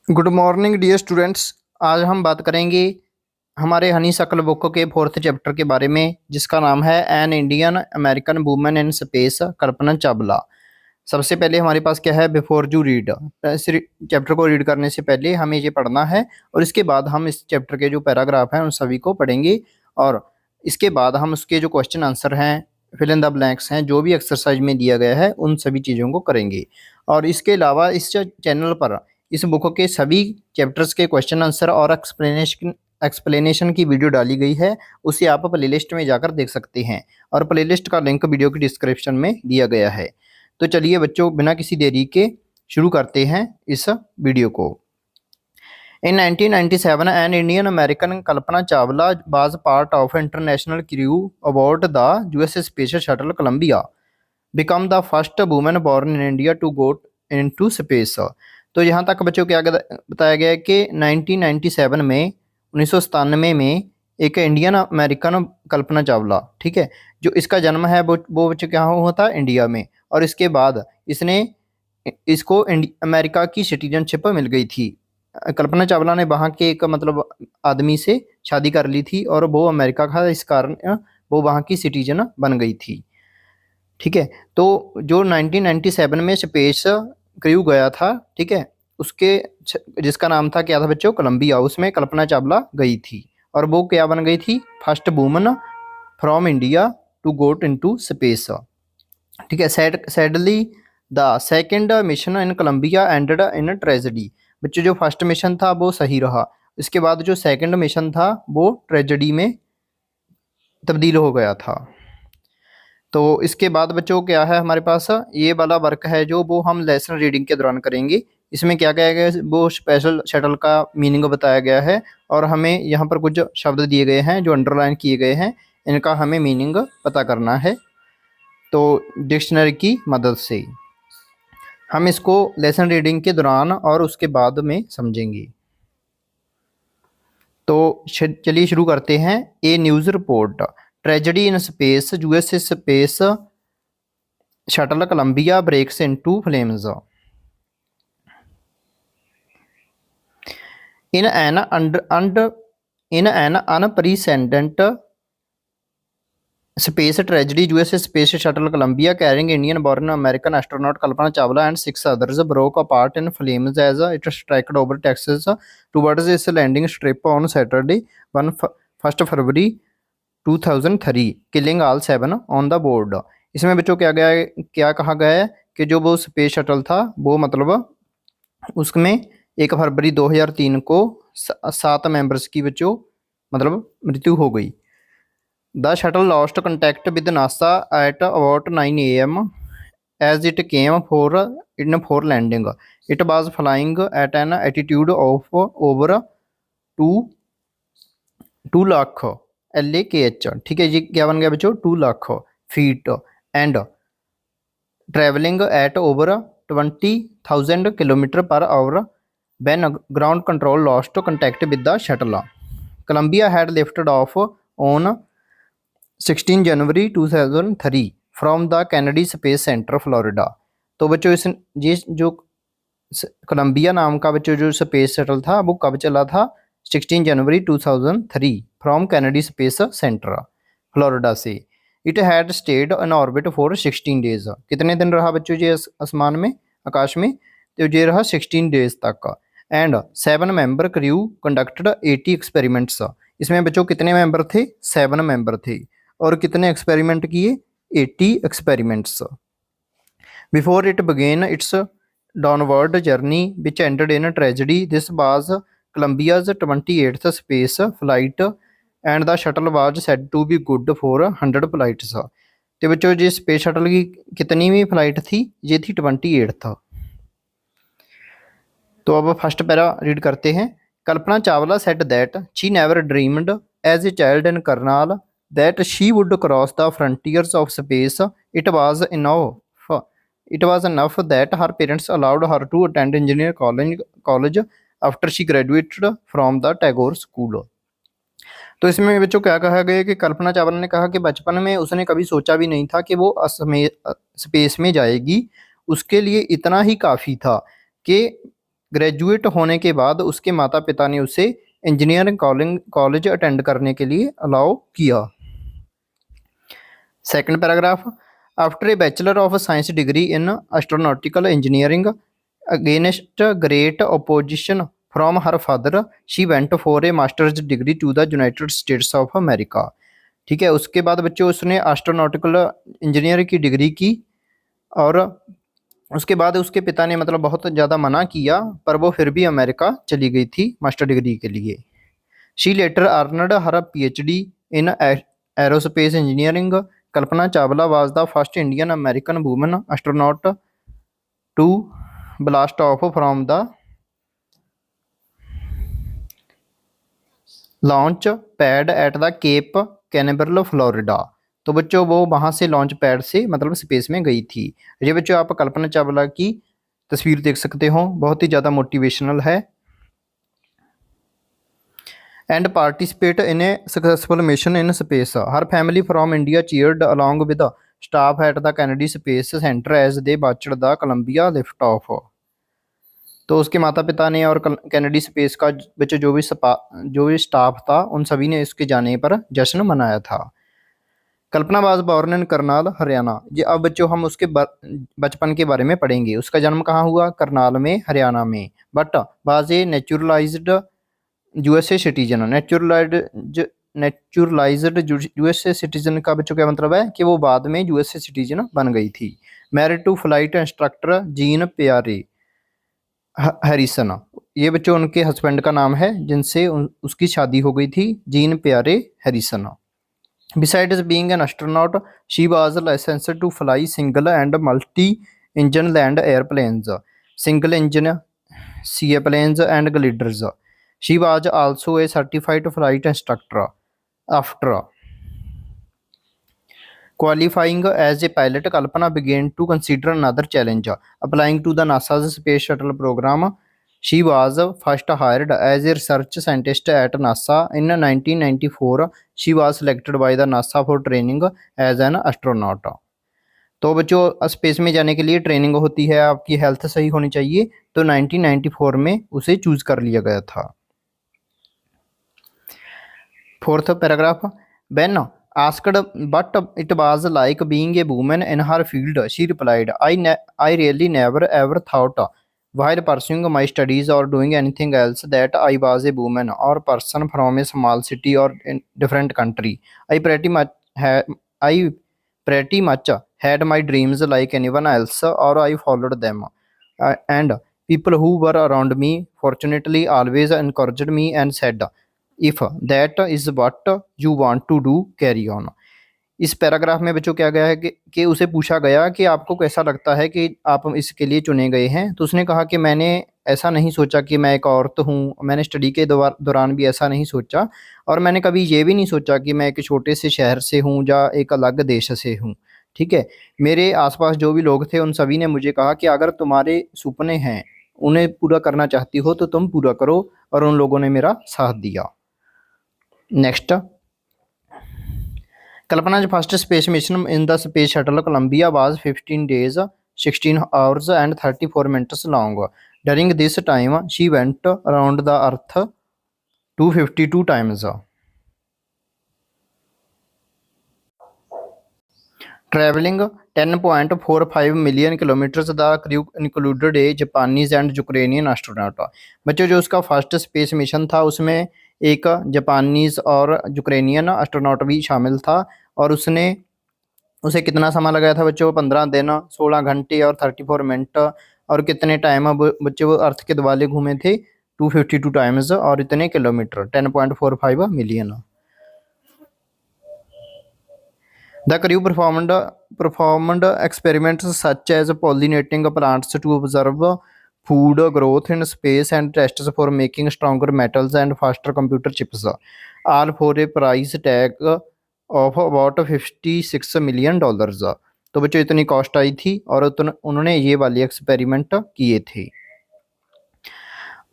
Good morning dear students. आज हम बात करेंगे हमारे हनी सकल बुक के फोर्थ चैप्टर के बारे में, जिसका नाम है an Indian American women in space, Kalpana Chawla. सबसे पहले हमारे पास क्या है, बिफोर यू रीड, इस चैप्टर को रीड करने से पहले हमें ये पढ़ना है और इसके बाद हम इस चैप्टर के जो पैराग्राफ हैं उन सभी को पढ़ेंगे। और इसके बाद हम उसके जो क्वेश्चन आंसर हैं, फिल इन द ब्लैंक्स हैं, जो भी एक्सरसाइज में दिया गया है उन सभी चीज़ों को करेंगे। और इसके अलावा इस चैनल पर इस बुक के सभी चैप्टर्स के क्वेश्चन आंसर और एक्सप्लेनेशन की वीडियो डाली गई है, उसे आप प्लेलिस्ट में जाकर देख सकते हैं और प्लेलिस्ट का लिंक वीडियो की डिस्क्रिप्शन में दिया गया है। तो चलिए बच्चों, बिना किसी देरी के शुरू करते हैं इस वीडियो को। In 1997, an Indian American Kalpana Chawla was part of international crew aboard the US Space Shuttle Columbia, become the first woman born in India to go into space। तो यहाँ तक बच्चों क्या बताया गया है कि 1997 में 1997 में एक इंडियन अमेरिकन कल्पना चावला, ठीक है, जो इसका जन्म है वो बच्चों क्या हुआ था, इंडिया में। और इसके बाद इसको अमेरिका की सिटीजनशिप मिल गई थी। कल्पना चावला ने वहाँ के एक मतलब आदमी से शादी कर ली थी और वो अमेरिका का, इस कारण वो वहाँ की सिटीजन बन गई थी, ठीक है। तो जो 1997 में स्पेस क्रू गया था, ठीक है, उसके जिसका नाम था क्या था बच्चों, कोलंबिया, उसमें कल्पना चावला गई थी और वो क्या बन गई थी, first woman from India to go into space, ठीक है। Sadly the second mission in Columbia ended in tragedy. बच्चों जो फर्स्ट मिशन था वो सही रहा, इसके बाद जो सेकंड मिशन था वो ट्रेजेडी में तब्दील हो गया था। तो इसके बाद बच्चों क्या है हमारे पास, ये वाला वर्क है जो वो हम लेसन रीडिंग के दौरान करेंगे। इसमें क्या कहा गया है, वो स्पेशल शटल का मीनिंग बताया गया है और हमें यहाँ पर कुछ शब्द दिए गए हैं जो अंडरलाइन किए गए हैं, इनका हमें मीनिंग पता करना है। तो डिक्शनरी की मदद से हम इसको लेसन रीडिंग के दौरान और उसके बाद में समझेंगे। तो चलिए शुरू करते हैं। A news report, tragedy in space, US space shuttle Columbia breaks into flames. In an unprecedented space tragedy, US Space Shuttle Columbia carrying Indian-born American astronaut Kalpana Chawla and 6 others broke apart in flames as it struck over Texas towards its landing strip on Saturday, 1st February 2003, killing all 7 on the board। इसमें बच्चों क्या कहा गया है कि जो वो space shuttle था वो मतलब उसमें 1 फरवरी 2003 को 7 मेंबर्स की बच्चों मतलब मृत्यु हो गई। The shuttle lost contact with NASA at about 9 AM as it came for landing। It was flying at an altitude of over 2 lakh LAKH, ठीक है जी, क्या बन गया बच्चों, 2 lakh feet, and travelling at over 20,000 kilometre per hour when ground control lost contact with the shuttle। Columbia had lifted off on 16 January 2003 from the Kennedy Space Center, Florida। तो बच्चों ये जो कोलंबिया नाम का बच्चों जो स्पेस शटल था वो कब चला था, 16 January 2003 from Kennedy space centre, Florida से। It had stayed in orbit for 16 days. कितने दिन रहा बच्चों ये आसमान में, आकाश में, तो ये रहा 16 डेज तक। And 7 member crew conducted 80 experiments. इसमें बच्चों कितने मेंबर थे, 7 मेंबर थे, और कितने एक्सपेरिमेंट किए, 80 experiments. Before it began its downward journey which ended in tragedy, this was Columbia's 28th space flight and the shuttle was said to be good for 100 flights. तो बच्चों जी स्पेस शटल की कितनी flight थी, ये थी 28th। तो अब first para read करते हैं। Kalpana Chawla said that she never dreamed as a child in Karnal that she would cross the frontiers of space. It was enough that her parents allowed her to attend engineering college after she graduated from the Tagore School। तो इसमें बच्चों क्या कहा गया कि कल्पना चावला ने कहा कि बचपन में उसने कभी सोचा भी नहीं था कि वो स्पेस में जाएगी, उसके लिए इतना ही काफ़ी था कि ग्रेजुएट होने के बाद उसके माता पिता ने उसे इंजीनियरिंग कॉलेज अटेंड करने के लिए अलाउ किया। Second paragraph, after a bachelor of science degree in astronautical engineering against great opposition from her father she went for a master's degree to the United States of America. ठीक है, उसके बाद बच्चों उसने एस्ट्रोनॉटिकल इंजीनियर की degree की और उसके बाद उसके पिता ने मतलब बहुत ज़्यादा मना किया, पर वो फिर भी अमेरिका चली गई थी मास्टर डिग्री के लिए। She later earned her PhD in aerospace engineering. Kalpana Chawla was the first Indian American woman astronaut to blast off from the launch pad at the Cape Canaveral Florida. तो बच्चों वो वहाँ से लॉन्च पैड से मतलब space में गई थी। ये बच्चों आप कल्पना चावला की तस्वीर देख सकते हो, बहुत ही ज़्यादा मोटिवेशनल है। And participate in a successful mission in space. Her family from India cheered along with staff at the Kennedy space Center as they watched the Columbia lift off. तो उसके माता पिता ने और कैनेडी स्पेस का बच्चों जो भी स्टाफ था उन सभी ने इसके जाने पर जश्न मनाया था। Kalpana was born in Karnal Haryana. ये अब बच्चों हम उसके बचपन के बारे में पढ़ेंगे। उसका जन्म कहाँ हुआ? करनाल में, हरियाणा में। But was a naturalised USA citizen. Naturalised USA citizen का बच्चों क्या मतलब है कि वो बाद में यूएसए सिटीजन बन गई थी। Married to flight instructor Jean Pierre Harrison. ये बच्चों उनके हस्बैंड का नाम है जिनसे उसकी शादी हो गई थी, gene Pierre Harrison. Besides being an astronaut, she was licensed to fly single and multi-engine land airplanes, single engine seaplanes and gliders. She was also a certified flight instructor. After qualifying as a pilot, Kalpana began to consider another challenge, applying to the NASA's Space Shuttle program. She was first hired as a research scientist at NASA in 1994. She was selected by the NASA for training as an astronaut. तो बच्चों space में जाने के लिए training होती है, आपकी health सही होनी चाहिए, तो 1994 में उसे चूज कर लिया गया था। Fourth paragraph, when asked but it was like being a woman in her field she replied, I really never ever thought while pursuing my studies or doing anything else that I was a woman or person from a small city or in different country. I pretty much had my dreams like anyone else, or I followed them. And people who were around me fortunately always encouraged me and said, if that is what you want to do, carry on. इस paragraph में बच्चों क्या गया है कि उसे पूछा गया कि आपको कैसा लगता है कि आप इसके लिए चुने गए हैं। तो उसने कहा कि मैंने ऐसा नहीं सोचा कि मैं एक औरत हूँ, मैंने स्टडी के दौरान भी ऐसा नहीं सोचा, और मैंने कभी ये भी नहीं सोचा कि मैं एक छोटे से शहर से हूँ या एक अलग देश से हूँ। ठीक है, मेरे आसपास जो भी लोग थे उन सभी ने मुझे कहा कि अगर तुम्हारे सपने हैं, उन्हें पूरा करना चाहती हो तो तुम पूरा करो, और उन लोगों ने मेरा साथ दिया। Next, Kalpana's first space mission in the Space Shuttle Columbia was 15 days, 16 hours and 34 minutes long. During this time, she went around the Earth 252 times. Traveling 10.45 million kilometers, the crew included a Japanese and Ukrainian astronaut. बच्चों जो उसका first space mission था उसमें एक Japanese और Ukrainian astronaut भी शामिल था, और उसे कितना समय लगाया था बच्चों? 15 दिन, 16 घंटे और 34 मिनट। और कितने टाइम बच्चे वो अर्थ के दुआले घूमे थे? 252 टाइम्स, और इतने kilometre 10.45 million. The crew performed experiments such as pollinating plants to observe food growth in space and tests for making stronger metals and faster computer chips, all for a price tag of about $56 million. तो बच्चों इतनी cost आई थी और उन्होंने ये वाले experiment किए थे।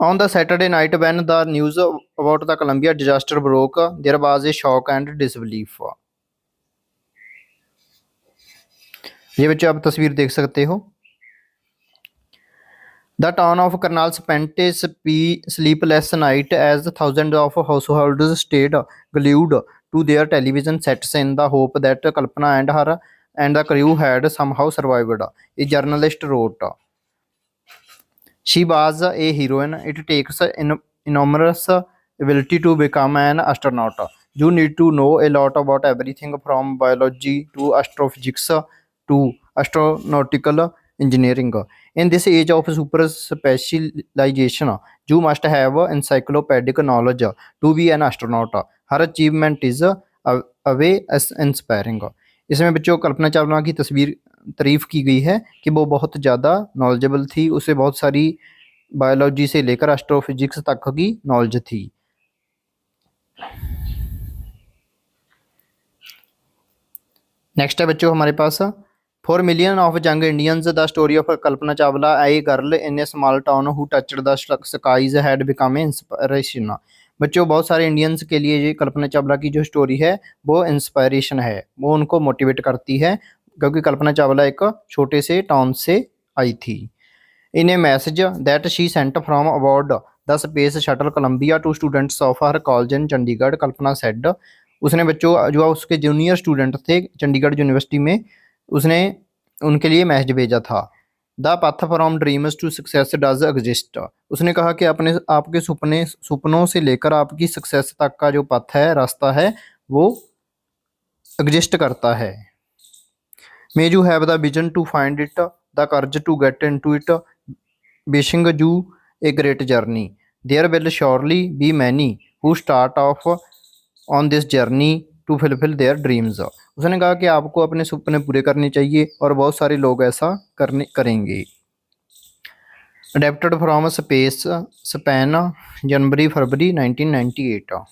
On the Saturday night when the news about the Columbia disaster broke, there was a shock and disbelief. ये बच्चे आप तस्वीर देख सकते हो। The town of Karnal spent a sleepless night as thousands of households stayed glued to their television sets in the hope that Kalpana and her and the crew had somehow survived. A journalist wrote, "She was a heroine. It takes enormous ability to become an astronaut. You need to know a lot about everything from biology to astrophysics to astronautical engineering. In this age of super specialization, you must have encyclopedic knowledge to be an astronaut. Her achievement is away as inspiring." इसमें बच्चों कल्पना चावला की तस्वीर तारीफ की गई है कि वो बहुत ज़्यादा नॉलेजेबल थी, उसे बहुत सारी बायोलॉजी से लेकर एस्ट्रोफिजिक्स तक की नॉलेज थी। नेक्स्ट है बच्चों हमारे पास, for million of young Indians the story of Kalpana Chawla a girl in a small town who touched the skies had become an inspiration. बच्चों बहुत सारे इंडियंस के लिए ये कल्पना चावला की जो स्टोरी है वो इंस्पायरेशन है, वो उनको मोटिवेट करती है क्योंकि कल्पना चावला एक छोटे से टाउन से आई थी। In a message that she sent from aboard the space shuttle Columbia to students of her college in Chandigarh, Kalpana said, उसने बच्चों जो उसके जूनियर स्टूडेंट थे चंडीगढ़ यूनिवर्सिटी में, उसने उनके लिए मैसेज भेजा था। The path from dreams to success does exist, उसने कहा कि अपने आपके सुपनों से लेकर आपकी सक्सेस तक का जो पथ है, रास्ता है, वो एग्जिस्ट करता है। May you have the vision to find it, the courage to get into it, wishing you a great journey, there will surely be many who start off on this journey to fulfil their dreams. उसने कहा कि आपको अपने सपने पूरे करने चाहिए और बहुत सारे लोग ऐसा करेंगे। अडेप्टेड फ्रॉम स्पेस स्पैन, जनवरी फरवरी 1998।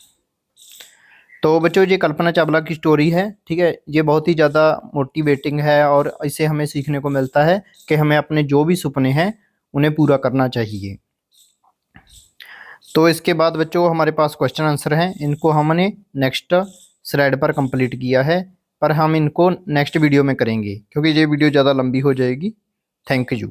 तो बच्चों ये कल्पना चावला की स्टोरी है, ठीक है। ये बहुत ही ज़्यादा मोटिवेटिंग है और इससे हमें सीखने को मिलता है कि हमें अपने जो भी सपने हैं उन्हें पूरा करना चाहिए। तो इसके बाद बच्चों हमारे पास क्वेश्चन आंसर हैं, इनको हमने नेक्स्ट स्लाइड पर कंप्लीट किया है, पर हम इनको नेक्स्ट वीडियो में करेंगे क्योंकि ये वीडियो ज़्यादा लंबी हो जाएगी। Thank you.